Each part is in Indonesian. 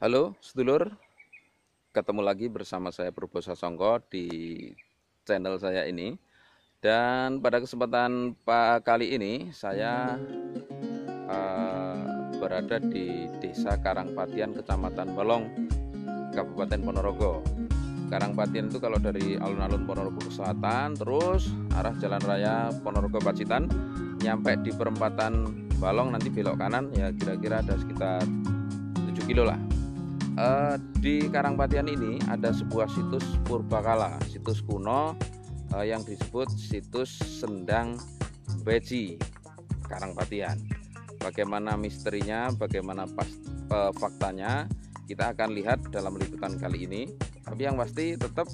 Halo sedulur, ketemu lagi bersama saya Purbo Sasongko di channel saya ini. Dan pada kesempatan kali ini saya berada di Desa Karangpatian, Kecamatan Balong, Kabupaten Ponorogo. Karangpatian itu kalau dari alun-alun Ponorogo ke selatan, terus arah Jalan Raya Ponorogo Pacitan, nyampe di perempatan Balong nanti belok kanan, ya kira-kira ada sekitar 7 kilo lah. Di Karangpatian ini ada sebuah situs purbakala, situs kuno yang disebut situs Sendang Beji Karangpatian. Bagaimana misterinya, bagaimana faktanya, kita akan lihat dalam liputan kali ini. Tapi yang pasti tetap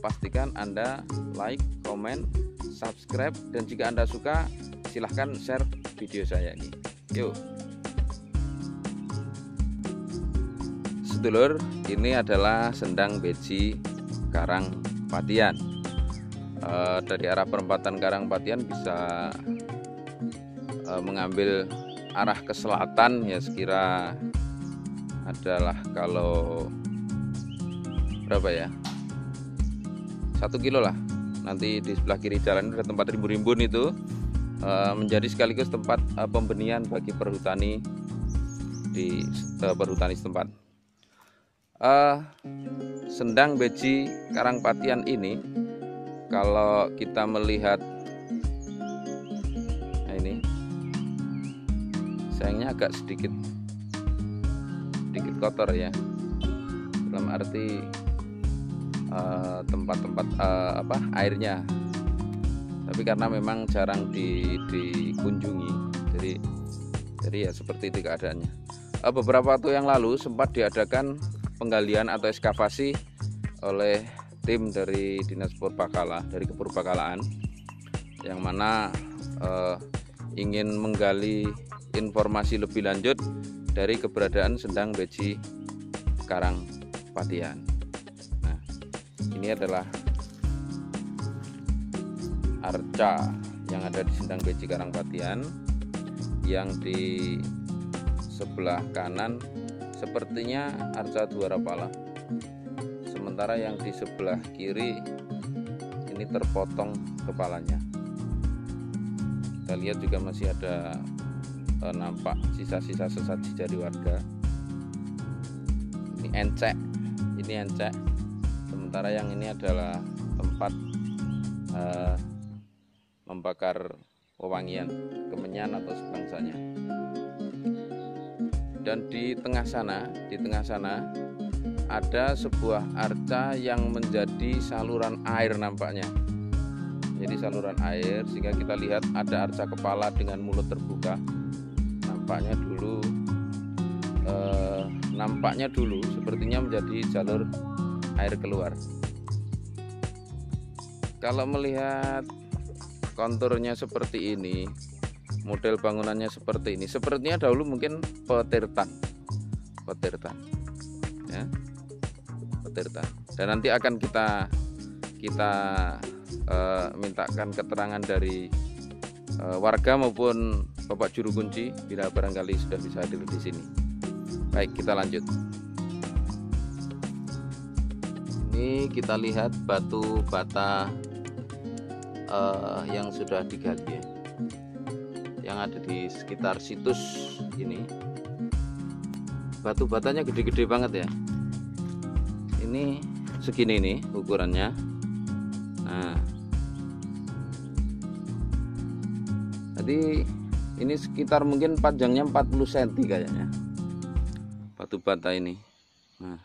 pastikan Anda like, komen, subscribe, dan jika Anda suka silahkan share video saya ini. Yuk. Sedulur, ini adalah Sendang Beji Karangpatian. Dari arah perempatan Karangpatian bisa mengambil arah ke selatan, ya sekira adalah kalau berapa ya, 1 kilo lah. Nanti di sebelah kiri jalan ada tempat rimbun-rimbun itu, menjadi sekaligus tempat pembenihan bagi perhutani di perhutani setempat. Sendang Beji Karangpatian ini, kalau kita melihat, nah ini sayangnya agak sedikit kotor ya, dalam arti tempat-tempat airnya, tapi karena memang jarang dikunjungi, jadi ya seperti itu keadaannya. Beberapa waktu yang lalu sempat diadakan penggalian atau ekskavasi oleh tim dari Dinas Purbakala, dari Kepurbakalaan, yang mana ingin menggali informasi lebih lanjut dari keberadaan Sendang Beji Karangpatian. Nah, ini adalah arca yang ada di Sendang Beji Karangpatian, yang di sebelah kanan sepertinya arca Dwarapala, sementara yang di sebelah kiri ini terpotong kepalanya. Kita lihat juga masih ada nampak sisa-sisa sesaji dari warga. Ini encek, sementara yang ini adalah tempat membakar wewangian, kemenyan atau sebangsanya. Dan di tengah sana ada sebuah arca yang menjadi saluran air nampaknya. Jadi saluran air, sehingga kita lihat ada arca kepala dengan mulut terbuka. Nampaknya dulu sepertinya menjadi jalur air keluar. Kalau melihat konturnya seperti ini, model bangunannya seperti ini, sepertinya dahulu mungkin petirtan ya, petirtan. Dan nanti akan kita mintakan keterangan dari warga maupun Bapak Juru Kunci bila barangkali sudah bisa hadir di sini. Baik, kita lanjut. Ini kita lihat batu bata yang sudah digali ya, yang ada di sekitar situs ini. Batu batanya gede-gede banget ya. Ini segini nih ukurannya. Nah, jadi ini sekitar mungkin panjangnya 40 cm kayaknya batu bata ini. Nah,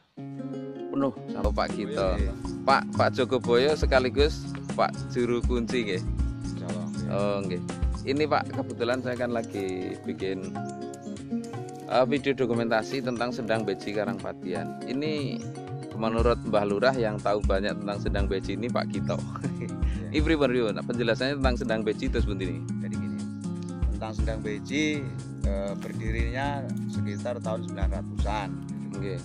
penuh sama Pak Kito, Pak Jogoboyo sekaligus Pak Juru Kunci nggih. Oh nggih. Ini Pak, kebetulan saya kan lagi bikin video dokumentasi tentang Sendang Beji Karangpatian. Ini menurut Mbah Lurah yang tahu banyak tentang Sendang Beji ini Pak Kito. Ini pripun penjelasannya tentang Sendang Beji itu seperti ini. Jadi gini, tentang Sendang Beji berdirinya sekitar tahun 900-an. Okay.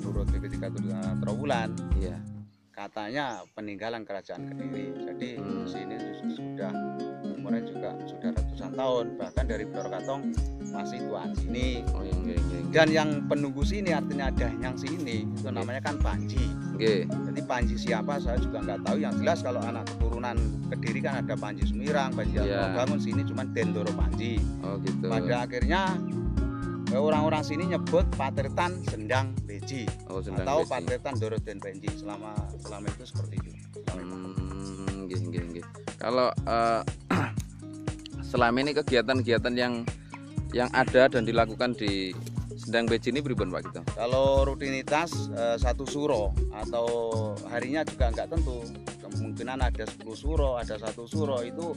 Menurut BP3 Trowulan, iya, katanya peninggalan Kerajaan Kediri. Jadi di sini sudah mereka juga sudah ratusan tahun, bahkan dari Blorokatong masih tuaan sini. Oh, iya. Dan yang penunggu sini artinya ada yang sini itu namanya kan Panji. Nggih. Jadi Panji siapa saya juga nggak tahu. Yang jelas kalau anak keturunan Kediri kan ada Panji Semirang, Panji Iya. Bangun, sini cuman Dendoro Panji. Oh gitu. Pada akhirnya orang-orang sini nyebut Patirtan Sendang Beji Oh, Sendang atau Beji. Patirtan Doroden Benji. Selama itu seperti itu. Nggih. Kalau selama ini kegiatan-kegiatan yang ada dan dilakukan di Sendang Beji ini pripun Pak Gito? Kalau rutinitas satu suro atau harinya juga nggak tentu. Kemungkinan ada 10 suro, ada 1 suro itu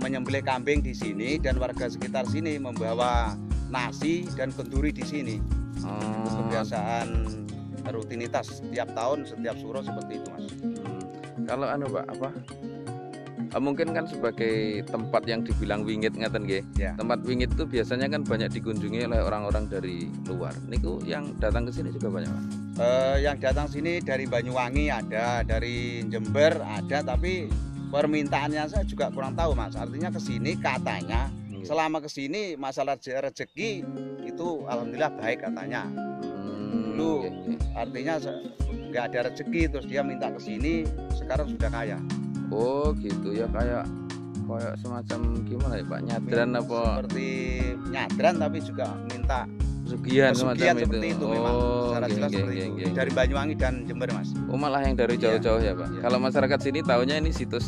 menyembelih kambing di sini dan warga sekitar sini membawa nasi dan kenduri di sini. Itu kebiasaan rutinitas setiap tahun, setiap suro seperti itu Mas. Kalau Pak apa? Mungkin kan sebagai tempat yang dibilang wingit ngeten nggih. Ya. Tempat wingit itu biasanya kan banyak dikunjungi oleh orang-orang dari luar. Niku yang datang ke sini juga banyak Pak. Yang datang sini dari Banyuwangi ada, dari Jember ada, tapi permintaannya saya juga kurang tahu Mas. Artinya ke sini katanya selama ke sini masalah rezeki itu alhamdulillah baik katanya. Dulu artinya nggak ada rezeki terus dia minta ke sini, sekarang sudah kaya. Oh gitu ya, kayak semacam gimana ya Pak, nyadran apa? Seperti nyadran tapi juga minta pesugihan semacam seperti itu memang. Secara jelas seperti itu. Nggih. Dari Banyuwangi dan Jember Mas. Oh malah yang dari jauh-jauh ya Pak. Iya. Kalau masyarakat sini tahunya ini situs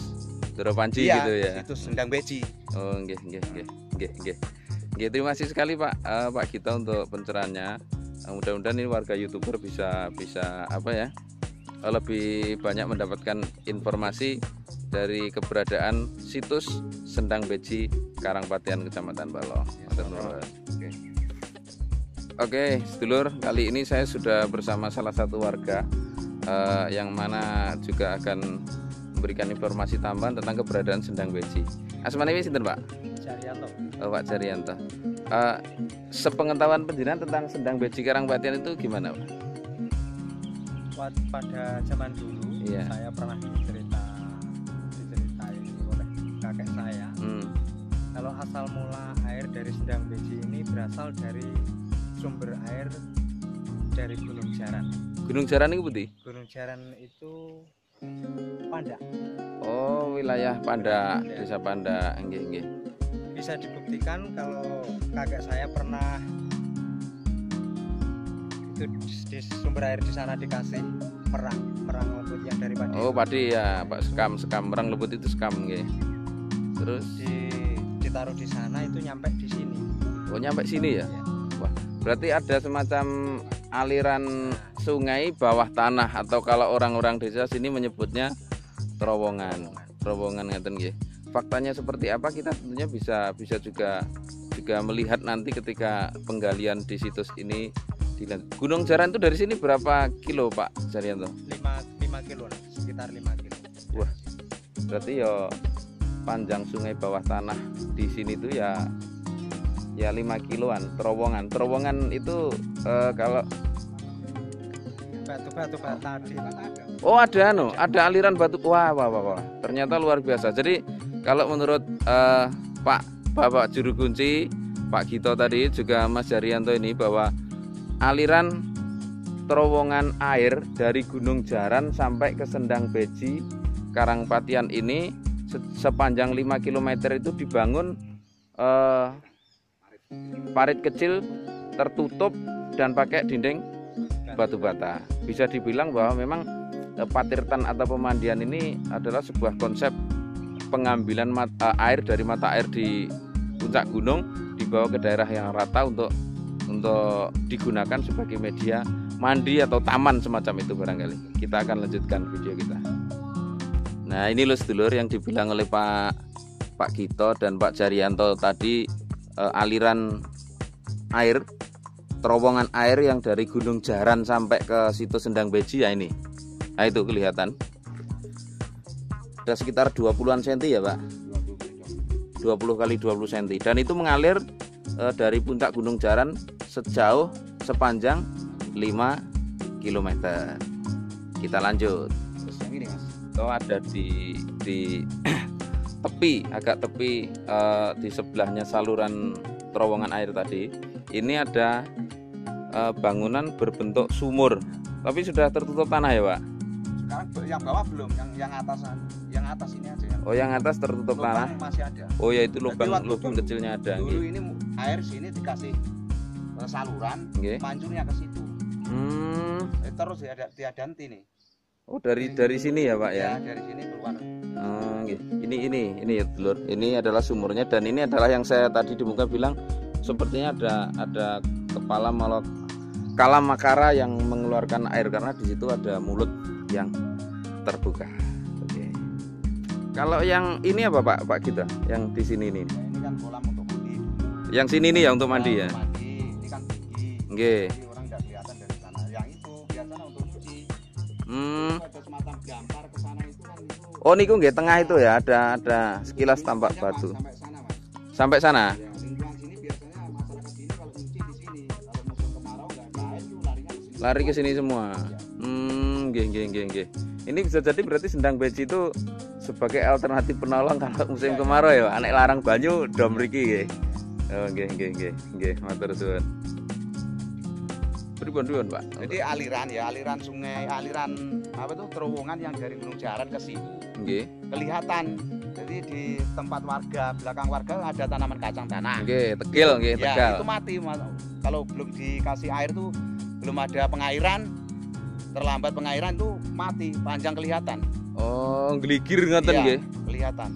Doro Panji Iya, gitu ya. situs Sendang Beji. Oh nggih. Nggih, terima kasih sekali Pak Pak Gito untuk pencerahannya. Mudah-mudahan ini warga YouTuber bisa apa ya? Lebih banyak mendapatkan informasi dari keberadaan situs Sendang Beji Karangpatian Kecamatan Balong. Oke, sedulur, kali ini saya sudah bersama salah satu warga yang mana juga akan memberikan informasi tambahan tentang keberadaan Sendang Beji. Asmane sinten Pak? Jaryanto. Oh, Pak Jaryanto. Sepengetahuan penjenengan tentang Sendang Beji Karangpatian itu gimana Pak? Pada zaman dulu Iya. saya pernah diceritain oleh kakek saya. Kalau asal mula air dari Sendang Beji ini berasal dari sumber air dari Gunung Jaran. Gunung Jaran itu putih? Gunung Jaran itu Pandak. Oh, wilayah Pandak, desa Pandak. Nggih. Bisa dibuktikan kalau kakek saya pernah itu di sumber air di sana dikasih perang lembut yang dari padi. Oh, padi ya, Pak, sekam merang lembut itu sekam nggih. Terus Ditaruh di sana itu nyampe di sini. oh, nyampe sini ya? Ya. Wah, berarti ada semacam aliran sungai bawah tanah, atau kalau orang-orang desa sini menyebutnya terowongan ngeten nggih. Faktanya seperti apa kita tentunya bisa juga melihat nanti ketika penggalian di situs ini. Gunung Jaran itu dari sini berapa kilo Pak Jaryanto? 5 kilo, sekitar 5 kilo. Wah, berarti ya panjang sungai bawah tanah di sini tuh ya 5 kiloan. Terowongan itu kalau Batu bata di oh ada aliran batu. Wah, ternyata luar biasa. Jadi kalau menurut Bapak Juru Kunci Pak Gito tadi, juga Mas Jaryanto ini, bahwa aliran terowongan air dari Gunung Jaran sampai ke Sendang Beji Karangpatian ini sepanjang 5 km itu dibangun parit kecil tertutup dan pakai dinding batu bata. Bisa dibilang bahwa memang Patirtan atau pemandian ini adalah sebuah konsep pengambilan air dari mata air di puncak gunung dibawa ke daerah yang rata untuk digunakan sebagai media mandi atau taman semacam itu barangkali. Kita akan lanjutkan video kita. Nah, ini loh sedulur yang dibilang oleh Pak Gito dan Pak Jaryanto tadi, aliran air, terowongan air yang dari Gunung Jaran sampai ke situs Sendang Beji ya ini. Nah, itu kelihatan. Ada sekitar 20-an cm ya, Pak. 20 kali 20 cm, dan itu mengalir dari puncak Gunung Jaran sepanjang 5 km. Kita lanjut. Terus yang ini Mas. Itu ada di tepi di sebelahnya saluran terowongan air tadi, ini ada bangunan berbentuk sumur, tapi sudah tertutup tanah ya Pak? Sekarang yang bawah belum, yang atas ini aja. Yang atas tertutup tanah masih ada. Oh ya, itu Jadi lubang kecilnya ada. Dulu ini air sini dikasih saluran, mancurnya ke situ. Terus diadanti nih. Oh, dari sini ya Pak ya? Ya, dari sini keluar. Ini ya Dulur. Ini adalah sumurnya, dan ini adalah yang saya tadi di muka bilang sepertinya ada kepala kalamakara yang mengeluarkan air, karena di situ ada mulut yang terbuka. Oke. Kalau yang ini apa Pak kita? Yang di sini nih? Ya, ini kan kolam untuk mandi. Yang sini nih ya untuk mandi ya? Mandi. Ini kan tinggi. Nggih. Jadi orang nggak kelihatan dari sana. Yang itu biasanya untuk cuci. Ada semacam gampar ke sana itu kan itu. Oh, niku nggih tengah itu ya, ada sekilas tampak batu. Sampai sana, Mas. Sampai sana? Ya, lingkungan sini biasanya masyarakat sini kalau cuci di sini. Kalau musim kemarau nggak ada air tuh larinya ke sini. Lari ke sini semua. Nggih. Ini bisa jadi berarti Sendang Beji itu sebagai alternatif penolong kalau musim kemarau ya, anek larang banyu do mriki nggih. Oh, nggih, matur suwun. Pripun Pak? Jadi aliran sungai, aliran terowongan yang dari Gunung Jaran ke sini. Nggih. Kelihatan. Jadi di tempat warga, belakang warga ada tanaman kacang tanah. Nggih, tegil nggih, tegal. Ya, itu mati. Kalau belum dikasih air tuh, belum ada pengairan, terlambat pengairan tuh mati, panjang kelihatan. Oh, gligir ngoten nggih. Kelihatan.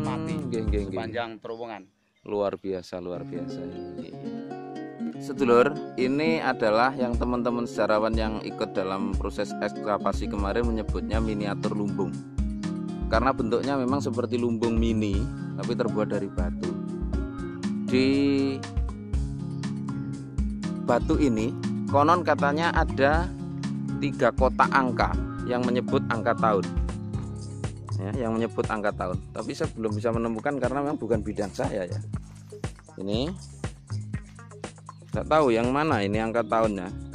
Mati. Nggih. Sepanjang terowongan. Luar biasa. Sedulur, ini adalah yang teman-teman sejarawan yang ikut dalam proses ekskavasi kemarin menyebutnya miniatur lumbung. Karena bentuknya memang seperti lumbung mini, tapi terbuat dari batu. Di batu ini, konon katanya ada 3 kotak angka yang menyebut angka tahun. Ya, yang menyebut angka tahun. Tapi saya belum bisa menemukan karena memang bukan bidang saya ya. Ini nggak tahu yang mana ini angka tahunnya.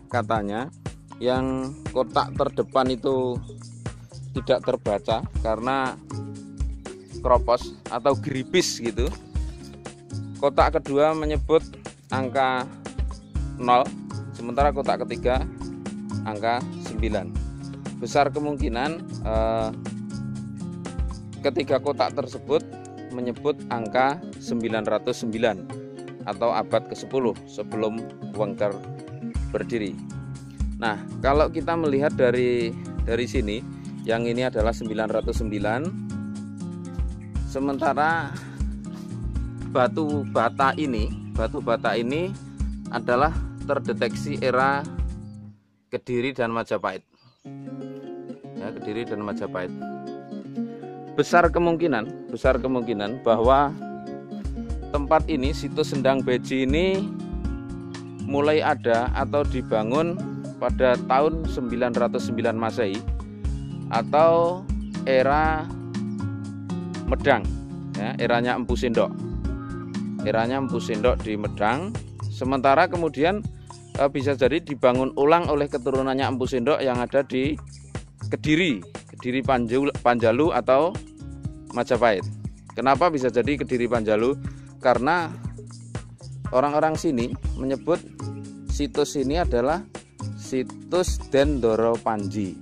Katanya yang kotak terdepan itu tidak terbaca karena kropos atau geripis gitu. Kotak kedua menyebut angka 0, sementara kotak ketiga angka 9. Besar kemungkinan ketiga kotak tersebut menyebut angka 909 atau abad ke-10 sebelum Wengker berdiri. Nah, kalau kita melihat dari sini, yang ini adalah 909, sementara batu bata ini adalah terdeteksi era Kediri dan Majapahit. Ya, Kediri dan Majapahit. Besar kemungkinan bahwa tempat ini, situs Sendang Beji ini mulai ada atau dibangun pada tahun 909 Masehi atau era Medang, ya, eranya Empu Sindok. Eranya Empu Sindok di Medang. Sementara kemudian bisa jadi dibangun ulang oleh keturunannya Empu Sindok yang ada di Kediri Panjalu atau Majapahit. Kenapa bisa jadi Kediri Panjalu? Karena orang-orang sini menyebut situs ini adalah situs Dendoro Panji.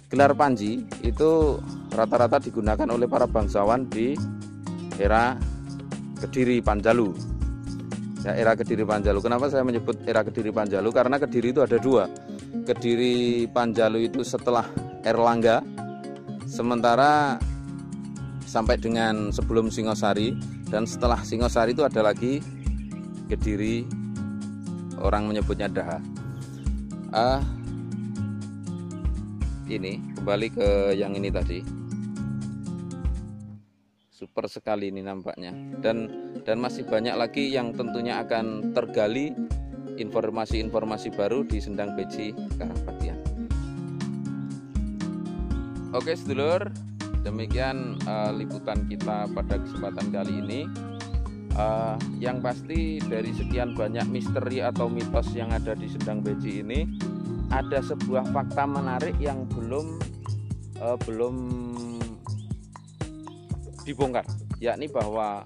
Gelar Panji itu rata-rata digunakan oleh para bangsawan di era Kediri Panjalu. Ya, era Kediri Panjalu. Kenapa saya menyebut era Kediri Panjalu? Karena Kediri itu ada 2. Kediri Panjalu itu setelah Erlangga, sementara sampai dengan sebelum Singosari, dan setelah Singosari itu ada lagi Kediri, orang menyebutnya Daha. Ini kembali ke yang ini tadi, super sekali ini nampaknya, dan masih banyak lagi yang tentunya akan tergali informasi-informasi baru di Sendang Beji Karangpatian. Oke sedulur, demikian liputan kita pada kesempatan kali ini. Yang pasti dari sekian banyak misteri atau mitos yang ada di Sendang Beji ini, ada sebuah fakta menarik yang belum dibongkar, yakni bahwa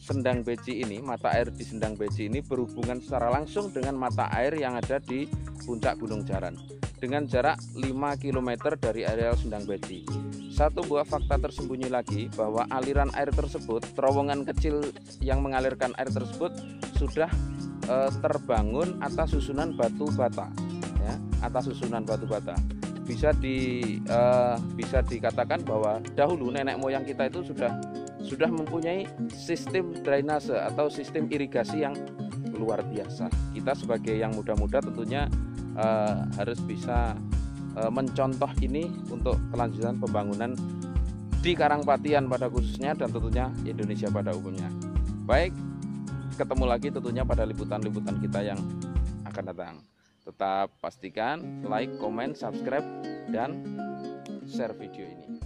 Sendang Beji ini, mata air di Sendang Beji ini berhubungan secara langsung dengan mata air yang ada di puncak Gunung Jaran dengan jarak 5 km dari areal Sendang Beji. Satu buah fakta tersembunyi lagi bahwa aliran air tersebut, terowongan kecil yang mengalirkan air tersebut sudah terbangun atas susunan batu bata, ya, atas susunan batu bata. Bisa dikatakan bahwa dahulu nenek moyang kita itu sudah mempunyai sistem drainase atau sistem irigasi yang luar biasa. Kita sebagai yang muda-muda tentunya harus bisa mencontoh ini untuk kelanjutan pembangunan di Karangpatian pada khususnya dan tentunya Indonesia pada umumnya. Baik, ketemu lagi tentunya pada liputan-liputan kita yang akan datang. Tetap pastikan like, comment, subscribe, dan share video ini.